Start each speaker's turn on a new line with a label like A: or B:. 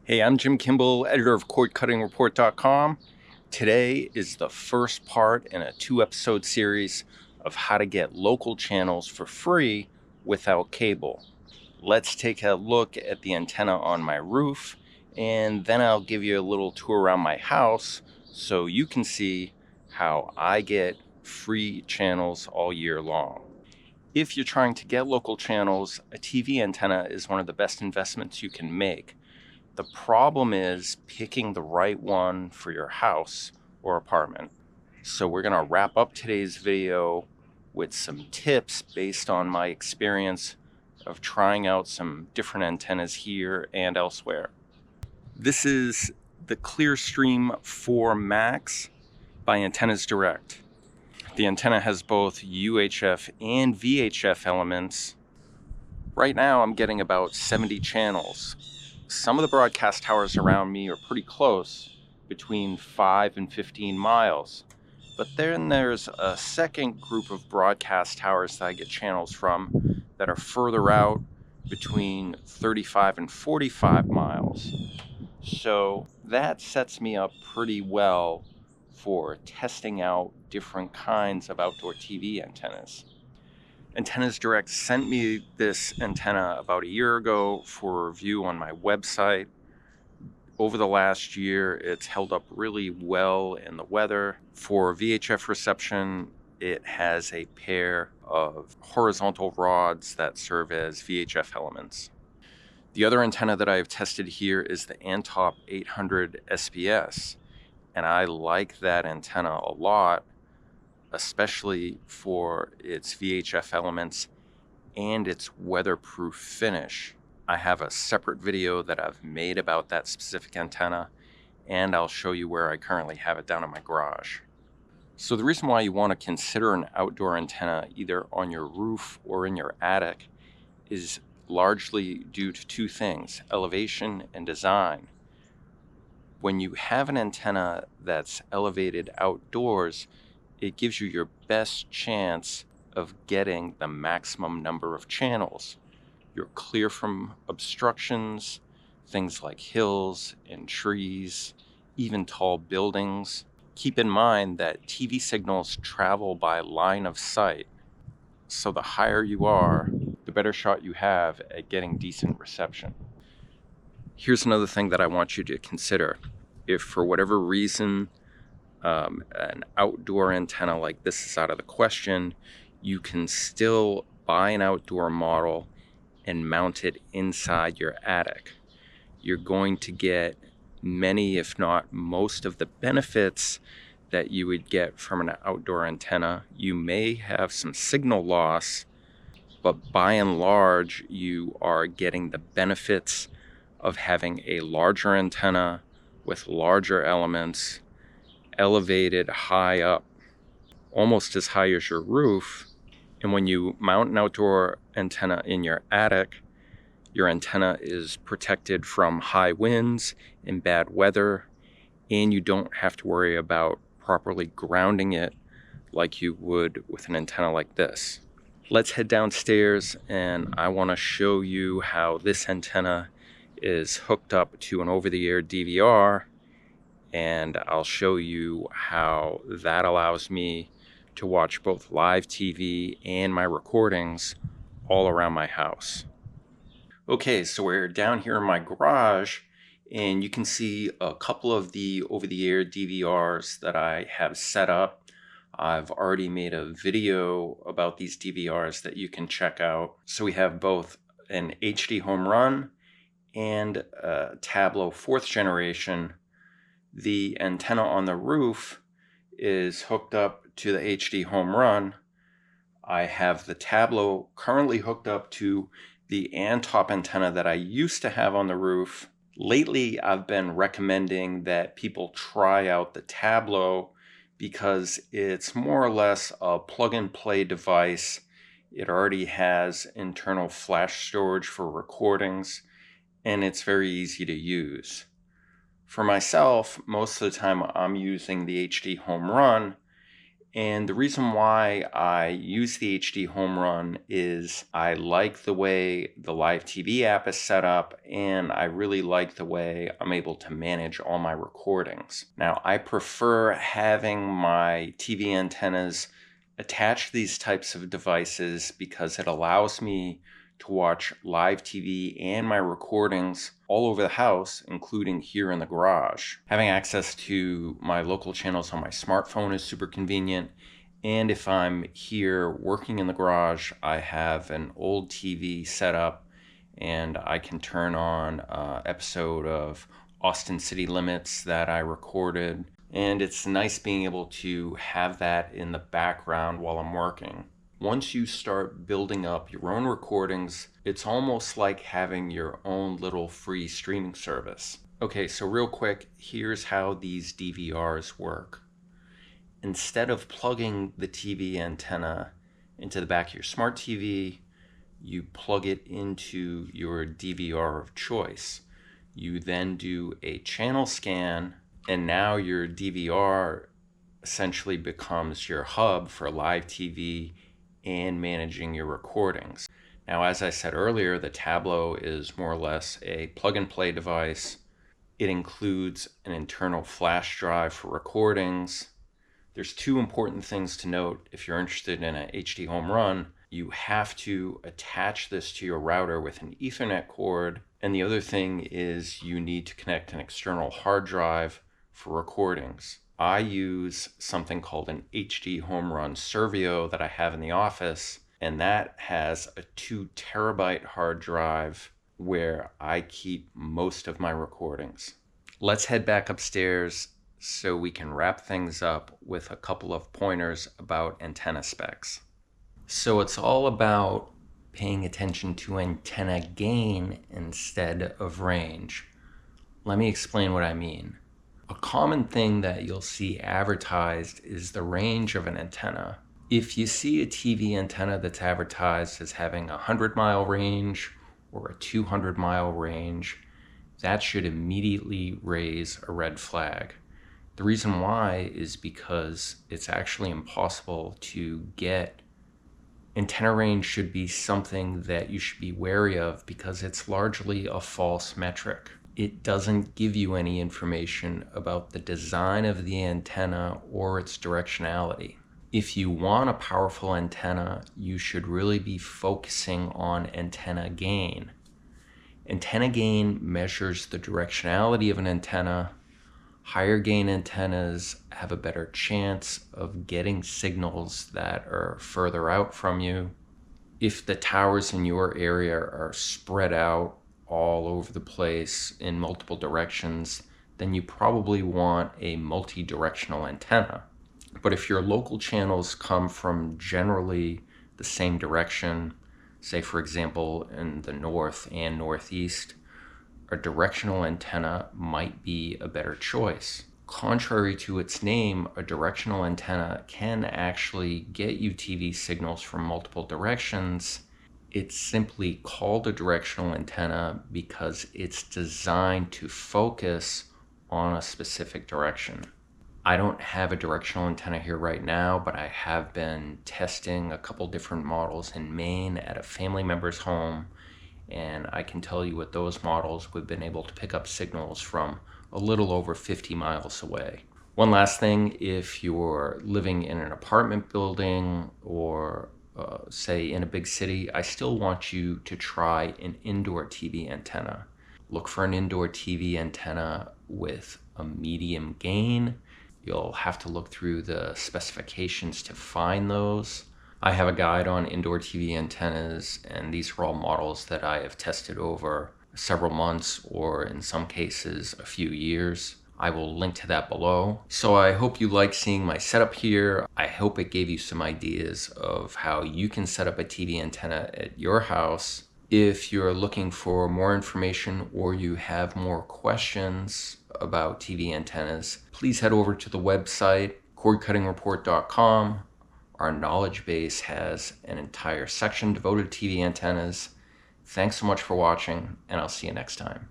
A: Hey, I'm Jim Kimball, editor of CordCuttingReport.com. Today is the first part in a 2-episode series of how to get local channels for free without cable. Let's take a look at the antenna on my roof, and then I'll give you a little tour around my house so you can see how I get free channels all year long. If you're trying to get local channels, a TV antenna is one of the best investments you can make. The problem is picking the right one for your house or apartment. So we're going to wrap up today's video with some tips based on my experience of trying out some different antennas here and elsewhere. This is the Clearstream 4 Max by Antennas Direct. The antenna has both UHF and VHF elements. Right now I'm getting about 70 channels. Some of the broadcast towers around me are pretty close, between 5 and 15 miles. But then there's a second group of broadcast towers that I get channels from that are further out, between 35 and 45 miles. So that sets me up pretty well for testing out different kinds of outdoor TV antennas. Antennas Direct sent me this antenna about a year ago for review on my website. Over the last year, it's held up really well in the weather. For VHF reception, it has a pair of horizontal rods that serve as VHF elements. The other antenna that I have tested here is the Antop 800 SPS, and I like that antenna a lot, especially for its VHF elements and its weatherproof finish. I have a separate video that I've made about that specific antenna, and I'll show you where I currently have it down in my garage. So the reason why you want to consider an outdoor antenna either on your roof or in your attic is largely due to two things: elevation and design. When you have an antenna that's elevated outdoors, it gives you your best chance of getting the maximum number of channels. You're clear from obstructions, things like hills and trees, even tall buildings. Keep in mind that TV signals travel by line of sight, so the higher you are, the better shot you have at getting decent reception. Here's another thing that I want you to consider. If for whatever reason an outdoor antenna like this is out of the question, you can still buy an outdoor model and mount it inside your attic. You're going to get many, if not most, of the benefits that you would get from an outdoor antenna. You may have some signal loss, but by and large, you are getting the benefits of having a larger antenna with larger elements, elevated high up, almost as high as your roof. And when you mount an outdoor antenna in your attic, your antenna is protected from high winds and bad weather, and you don't have to worry about properly grounding it like you would with an antenna like this. Let's head downstairs, and I want to show you how this antenna is hooked up to an over-the-air DVR, and I'll show you how that allows me to watch both live TV and my recordings all around my house. Okay, so we're down here in my garage, and you can see a couple of the over-the-air DVRs that I have set up. I've already made a video about these DVRs that you can check out. So we have both an HDHomeRun and a Tablo 4th generation. The antenna on the roof is hooked up to the HDHomeRun. I have the Tablo currently hooked up to the Antop antenna that I used to have on the roof. Lately, I've been recommending that people try out the Tablo because it's more or less a plug-and-play device. It already has internal flash storage for recordings, and it's very easy to use. For myself, most of the time I'm using the HDHomeRun, And the reason why I use the HDHomeRun is I like the way the live TV app is set up, and I really like the way I'm able to manage all my recordings. Now, I prefer having my TV antennas attached to these types of devices because it allows me to watch live TV and my recordings all over the house, including here in the garage. Having access to my local channels on my smartphone is super convenient. And if I'm here working in the garage, I have an old TV set up and I can turn on an episode of Austin City Limits that I recorded. And it's nice being able to have that in the background while I'm working. Once you start building up your own recordings, it's almost like having your own little free streaming service. Okay, so real quick, here's how these DVRs work. Instead of plugging the TV antenna into the back of your smart TV, you plug it into your DVR of choice. You then do a channel scan, and now your DVR essentially becomes your hub for live TV and managing your recordings. Now, as I said earlier, the Tablo is more or less a plug-and-play device. It includes an internal flash drive for recordings. There's two important things to note if you're interested in an HDHomeRun. You have to attach this to your router with an Ethernet cord. And the other thing is you need to connect an external hard drive for recordings. I use something called an HDHomeRun Servio that I have in the office, and that has a 2 terabyte hard drive where I keep most of my recordings. Let's head back upstairs so we can wrap things up with a couple of pointers about antenna specs. So it's all about paying attention to antenna gain instead of range. Let me explain what I mean. A common thing that you'll see advertised is the range of an antenna. If you see a TV antenna that's advertised as having a 100-mile range or a 200-mile range, that should immediately raise a red flag. The reason why is because it's actually impossible to get. Antenna range should be something that you should be wary of because it's largely a false metric. It doesn't give you any information about the design of the antenna or its directionality. If you want a powerful antenna, you should really be focusing on antenna gain. Antenna gain measures the directionality of an antenna. Higher gain antennas have a better chance of getting signals that are further out from you. If the towers in your area are spread out all over the place in multiple directions, then you probably want a multi-directional antenna. But if your local channels come from generally the same direction, say for example in the north and northeast, a directional antenna might be a better choice. Contrary to its name, a directional antenna can actually get you TV signals from multiple directions. It's simply called a directional antenna because it's designed to focus on a specific direction. I don't have a directional antenna here right now, but I have been testing a couple different models in Maine at a family member's home, and I can tell you with those models, we've been able to pick up signals from a little over 50 miles away. One last thing, if you're living in an apartment building or say in a big city, I still want you to try an indoor TV antenna. Look for an indoor TV antenna with a medium gain. You'll have to look through the specifications to find those. I have a guide on indoor TV antennas, and these are all models that I have tested over several months or in some cases a few years. I will link to that below. So I hope you like seeing my setup here. I hope it gave you some ideas of how you can set up a TV antenna at your house. If you're looking for more information or you have more questions about TV antennas, please head over to the website, cordcuttingreport.com. Our knowledge base has an entire section devoted to TV antennas. Thanks so much for watching, and I'll see you next time.